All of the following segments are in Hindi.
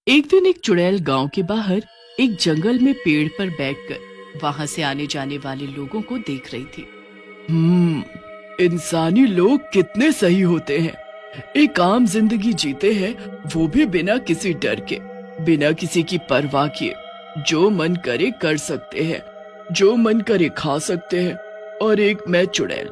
एक दिन एक चुड़ैल गांव के बाहर एक जंगल में पेड़ पर बैठकर वहां से आने जाने वाले लोगों को देख रही थी। इंसानी लोग कितने सही होते हैं। एक आम जिंदगी जीते हैं, वो भी बिना किसी डर के, बिना किसी की परवाह किए। जो मन करे कर सकते हैं, जो मन करे खा सकते हैं। और एक मैं चुड़ैल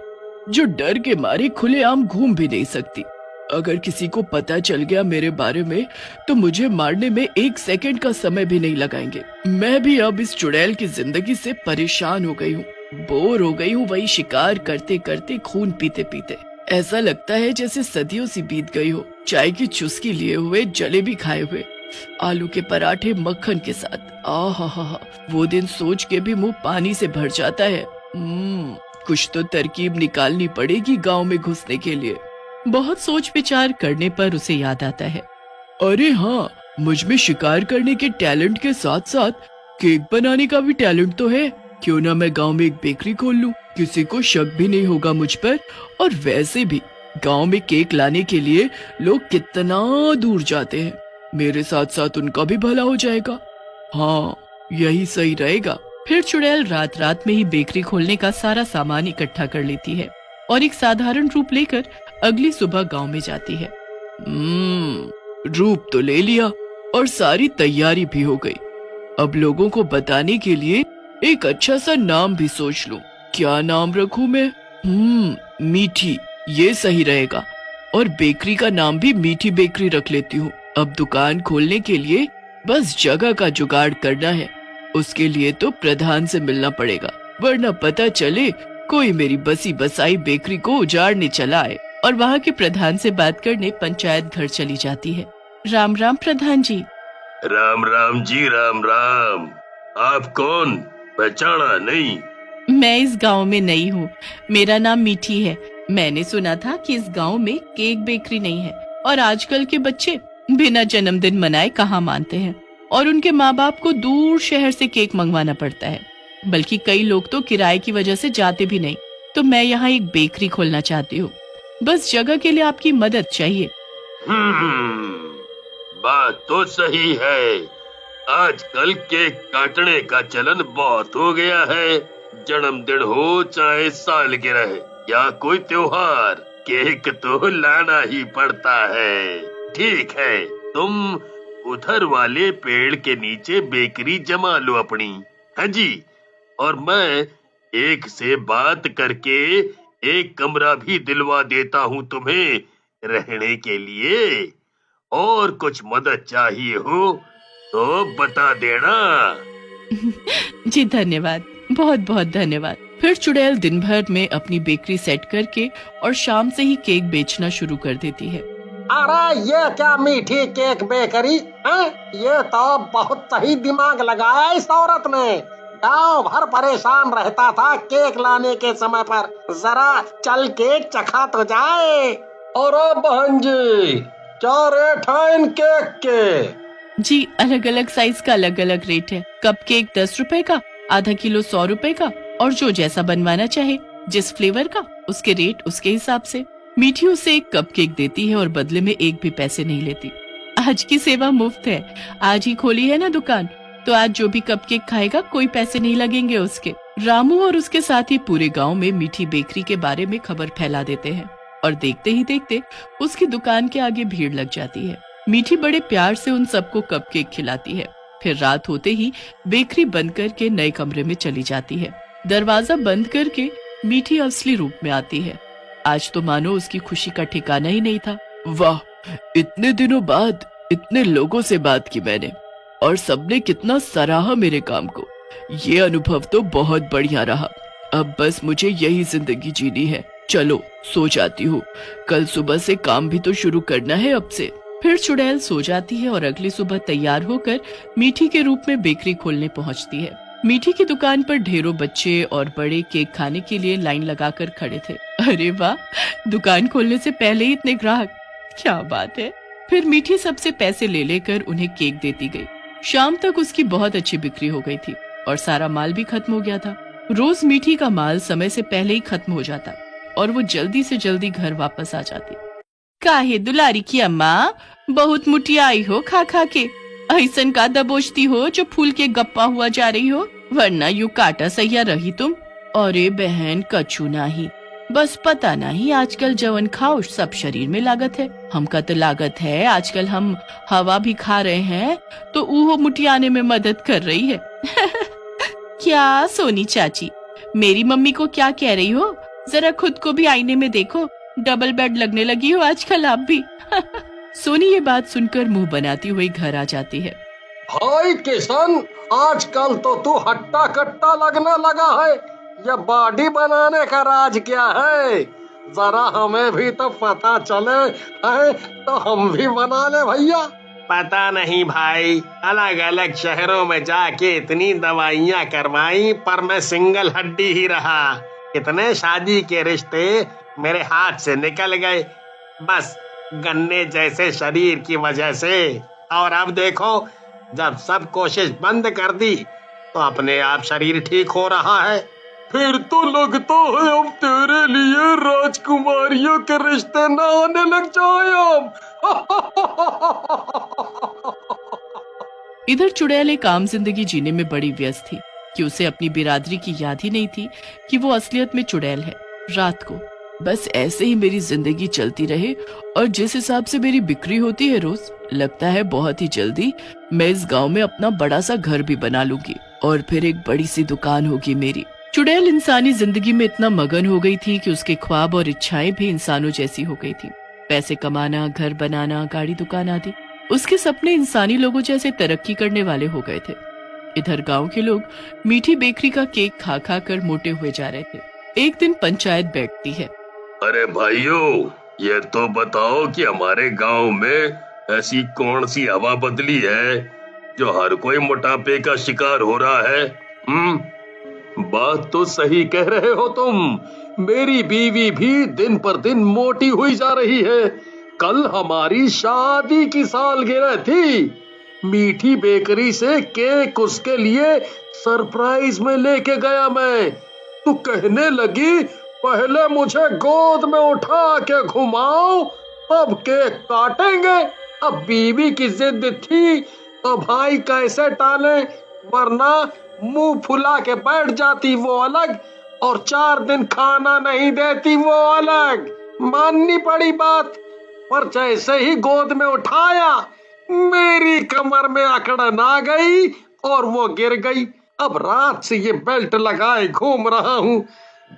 जो डर के मारे खुलेआम घूम भी नहीं सकती। अगर किसी को पता चल गया मेरे बारे में तो मुझे मारने में 1 सेकंड का समय भी नहीं लगाएंगे। मैं भी अब इस चुड़ैल की जिंदगी से परेशान हो गई हूँ, बोर हो गई हूँ, वही शिकार करते करते, खून पीते पीते। ऐसा लगता है जैसे सदियों सी बीत गई हो, चाय की चुस्की लिए हुए, जलेबी खाए हुए, आलू के पराठे मक्खन के साथ। आहा, वो दिन सोच के भी मुंह पानी से भर जाता है। कुछ तो तरकीब निकालनी पड़ेगी गांव में घुसने के लिए। बहुत सोच विचार करने पर उसे याद आता है, अरे हाँ, मुझ में शिकार करने के टैलेंट के साथ साथ केक बनाने का भी टैलेंट तो है। क्यों ना मैं गांव में एक बेकरी खोल लूं, किसी को शक भी नहीं होगा मुझ पर। और वैसे भी गांव में केक लाने के लिए लोग कितना दूर जाते हैं, मेरे साथ साथ उनका भी भला हो जाएगा। हाँ, यही सही रहेगा। फिर चुड़ैल रात रात में ही बेकरी खोलने का सारा सामान इकट्ठा कर लेती है और एक साधारण रूप लेकर अगली सुबह गांव में जाती है। रूप तो ले लिया और सारी तैयारी भी हो गई। अब लोगों को बताने के लिए एक अच्छा सा नाम भी सोच लूं। क्या नाम रखूं मैं? मीठी, ये सही रहेगा। और बेकरी का नाम भी मीठी बेकरी रख लेती हूँ। अब दुकान खोलने के लिए बस जगह का जुगाड़ करना है। उसके लिए तो प्रधान से मिलना पड़ेगा, वरना पता चले कोई मेरी बसी बसाई बेकरी को उजाड़ने चला आए। और वहाँ के प्रधान से बात करने पंचायत घर चली जाती है। राम राम प्रधान जी। राम राम जी, राम राम। आप कौन? पहचाना नहीं? मैं इस गांव में नई हूँ, मेरा नाम मीठी है। मैंने सुना था कि इस गांव में केक बेकरी नहीं है और आजकल के बच्चे बिना जन्मदिन मनाए कहाँ मानते हैं, और उनके माँ बाप को दूर शहर से केक मंगवाना पड़ता है। बल्कि कई लोग तो किराए की वजह से जाते भी नहीं। तो मैं यहाँ एक बेकरी खोलना चाहती हूँ, बस जगह के लिए आपकी मदद चाहिए। बात तो सही है। आजकल केक काटने का चलन बहुत हो गया है। जन्मदिन हो चाहे सालगिरह या कोई त्योहार, केक तो लाना ही पड़ता है। ठीक है, तुम उधर वाले पेड़ के नीचे बेकरी जमा लो अपनी। हाँ जी, और मैं एक से बात करके एक कमरा भी दिलवा देता हूँ तुम्हें रहने के लिए। और कुछ मदद चाहिए हो तो बता देना। जी धन्यवाद, बहुत बहुत धन्यवाद। फिर चुड़ैल दिन भर में अपनी बेकरी सेट करके और शाम से ही केक बेचना शुरू कर देती है। अरे ये क्या मीठी केक बेकरी है? ये तो बहुत सही दिमाग लगाया इस औरत ने। गांव भर परेशान रहता था केक लाने के समय पर, जरा चल के चखा तो जाए। और बहन जी, क्या रेट है इन केक के? जी अलग अलग साइज का अलग अलग रेट है। कप केक 10 रुपए का, आधा किलो 100 रुपए का, और जो जैसा बनवाना चाहे, जिस फ्लेवर का, उसके रेट उसके हिसाब से। मीठी उसे एक कप केक देती है और बदले में एक भी पैसे नहीं लेती। आज की सेवा मुफ्त है। आज ही खोली है ना दुकान, तो आज जो भी कप केक खाएगा कोई पैसे नहीं लगेंगे उसके। रामू और उसके साथ ही पूरे गांव में मीठी बेकरी के बारे में खबर फैला देते हैं और देखते ही देखते उसकी दुकान के आगे भीड़ लग जाती है। मीठी बड़े प्यार से उन सबको कप केक खिलाती है। फिर रात होते ही बेकरी बंद करके नए कमरे में चली जाती है। दरवाजा बंद करके मीठी असली रूप में आती है। आज तो मानो उसकी खुशी का ठिकाना ही नहीं था। वाह, इतने दिनों बाद इतने लोगों से बात की मैंने और सबने कितना सराहा मेरे काम को। ये अनुभव तो बहुत बढ़िया रहा। अब बस मुझे यही जिंदगी जीनी है। चलो सो जाती हूँ, कल सुबह से काम भी तो शुरू करना है अब से। फिर चुड़ैल सो जाती है और अगली सुबह तैयार होकर मीठी के रूप में बेकरी खोलने पहुँचती है। मीठी की दुकान पर ढेरों बच्चे और बड़े केक खाने के लिए लाइन लगाकर खड़े थे। अरे वाह, दुकान खोलने से पहले ही इतने ग्राहक, क्या बात है। फिर मीठी सबसे पैसे ले लेकर उन्हें केक देती गई। शाम तक उसकी बहुत अच्छी बिक्री हो गई थी और सारा माल भी खत्म हो गया था। रोज मीठी का माल समय से पहले ही खत्म हो जाता और वो जल्दी से जल्दी घर वापस आ जाती। काहे दुलारी की अम्मा, बहुत मुटियाई हो खा खा के। ऐसन का दबोचती हो जो फूल के गप्पा हुआ जा रही हो, वरना यू काटा सैया रही तुम। अरे बहन कछु नाही, बस पता नहीं आजकल जवन खाओ सब शरीर में लागत है। हमका तो लागत है आजकल हम हवा भी खा रहे हैं तो ऊहो मुठियाने में मदद कर रही है। क्या सोनी चाची, मेरी मम्मी को क्या कह रही हो? जरा खुद को भी आईने में देखो, डबल बेड लगने लगी हो आजकल आप भी। सोनी ये बात सुनकर मुंह बनाती हुई घर आ जाती है। भाई किशन, आजकल तो तू हट्टा कट्टा लगने लगा है। ये बॉडी बनाने का राज क्या है? जरा हमें भी तो पता चले है तो हम भी बना ले भैया। पता नहीं भाई, अलग अलग शहरों में जाके इतनी दवाइयाँ करवाई पर मैं सिंगल हड्डी ही रहा। कितने शादी के रिश्ते मेरे हाथ से निकल गए, बस गन्ने जैसे शरीर की वजह से। और अब देखो, जब सब कोशिश बंद कर दी तो अपने आप शरीर ठीक हो रहा है। फिर तो लगता है अब तेरे लिए राजकुमारियों के रिश्ते न आने लग जाए अब। इधर चुड़ैल एक आम जिंदगी जीने में बड़ी व्यस्त थी कि उसे अपनी बिरादरी की याद ही नहीं थी कि वो असलियत में चुड़ैल है। रात को बस ऐसे ही मेरी जिंदगी चलती रहे और जिस हिसाब से मेरी बिक्री होती है रोज, लगता है बहुत ही जल्दी मैं इस गांव में अपना बड़ा सा घर भी बना लूंगी और फिर एक बड़ी सी दुकान होगी मेरी। चुड़ैल इंसानी जिंदगी में इतना मगन हो गई थी कि उसके ख्वाब और इच्छाएं भी इंसानों जैसी हो गई थी। पैसे कमाना, घर बनाना, गाड़ी दुकान आदि, उसके सपने इंसानी लोगों जैसे तरक्की करने वाले हो गए थे। इधर गांव के लोग मीठी बेकरी का केक खा खा कर मोटे हुए जा रहे थे। एक दिन पंचायत बैठती है। अरे भाइयों, ये तो बताओ कि हमारे गांव में ऐसी कौन सी हवा बदली है जो हर कोई मोटापे का शिकार हो रहा है? बात तो सही कह रहे हो तुम। मेरी बीवी भी दिन पर दिन मोटी हुई जा रही है। कल हमारी शादी की सालगिरह थी। मीठी बेकरी से केक उसके लिए सरप्राइज में लेके गया मैं। तू कहने लगी पहले मुझे गोद में उठा के घुमाओ तब केक काटेंगे। अब बीवी की जिद थी तो भाई कैसे टाले, वरना मुंह फुला के बैठ जाती वो अलग और 4 दिन खाना नहीं देती वो अलग। माननी पड़ी बात, पर जैसे ही गोद में उठाया मेरी कमर में अकड़न आ गई और वो गिर गई। अब रात से ये बेल्ट लगाए घूम रहा हूँ।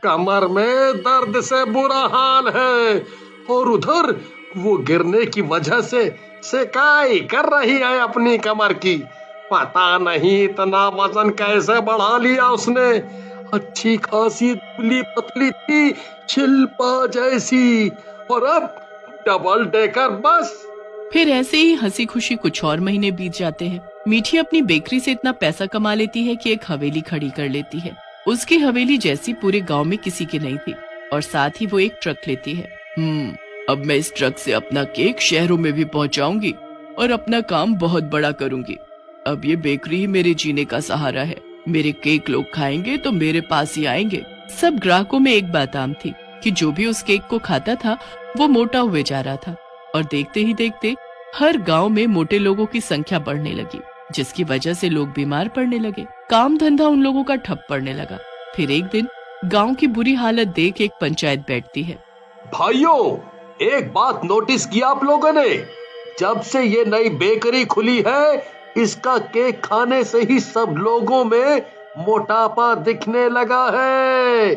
कमर में दर्द से बुरा हाल है और उधर वो गिरने की वजह से सिकाई कर रही है अपनी कमर की। पता नहीं इतना वजन कैसे बढ़ा लिया उसने। अच्छी खासी दुबली पतली थी, छिलपा जैसी, और अब डबल डेकर बस। फिर ऐसे ही हंसी खुशी कुछ और महीने बीत जाते हैं। मीठी अपनी बेकरी से इतना पैसा कमा लेती है कि एक हवेली खड़ी कर लेती है। उसकी हवेली जैसी पूरे गांव में किसी की नहीं थी और साथ ही वो एक ट्रक लेती है। अब मैं इस ट्रक से अपना केक शहरों में भी पहुंचाऊंगी और अपना काम बहुत बड़ा करूंगी। अब ये बेकरी ही मेरे जीने का सहारा है। मेरे केक लोग खाएंगे तो मेरे पास ही आएंगे। सब ग्राहकों में एक बात आम थी कि जो भी उस केक को खाता था वो मोटा हुए जा रहा था और देखते ही देखते हर गांव में मोटे लोगों की संख्या बढ़ने लगी, जिसकी वजह से लोग बीमार पड़ने लगे। काम धंधा उन लोगों का ठप पड़ने लगा। फिर एक दिन गांव की बुरी हालत देख एक पंचायत बैठती है। भाइयों, एक बात नोटिस किया आप लोगों ने? जब से ये नई बेकरी खुली है, इसका केक खाने से ही सब लोगों में मोटापा दिखने लगा है।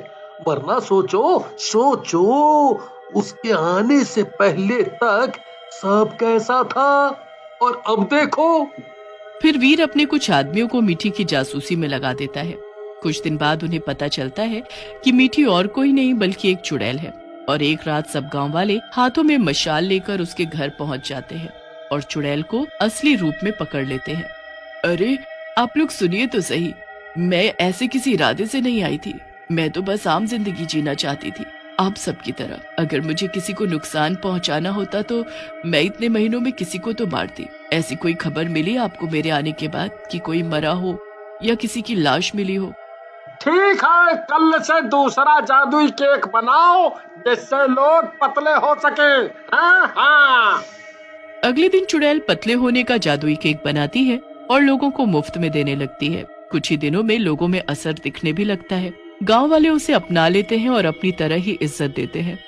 वरना सोचो उसके आने से पहले तक सब कैसा था और अब देखो। फिर वीर अपने कुछ आदमियों को मीठी की जासूसी में लगा देता है। कुछ दिन बाद उन्हें पता चलता है कि मीठी और कोई नहीं बल्कि एक चुड़ैल है और एक रात सब गांव वाले हाथों में मशाल लेकर उसके घर पहुंच जाते हैं और चुड़ैल को असली रूप में पकड़ लेते हैं। अरे आप लोग सुनिए तो सही, मैं ऐसे किसी इरादे से नहीं आई थी। मैं तो बस आम जिंदगी जीना चाहती थी, आप सबकी तरह। अगर मुझे किसी को नुकसान पहुंचाना होता तो मैं इतने महीनों में किसी को तो मारती। ऐसी कोई खबर मिली आपको मेरे आने के बाद कि कोई मरा हो या किसी की लाश मिली हो? ठीक है, कल से दूसरा जादुई केक बनाओ जिससे लोग पतले हो सके। हाँ। अगले दिन चुड़ैल पतले होने का जादुई केक बनाती है और लोगों को मुफ्त में देने लगती है। कुछ ही दिनों में लोगों में असर दिखने भी लगता है। गांव वाले उसे अपना लेते हैं और अपनी तरह ही इज्जत देते हैं।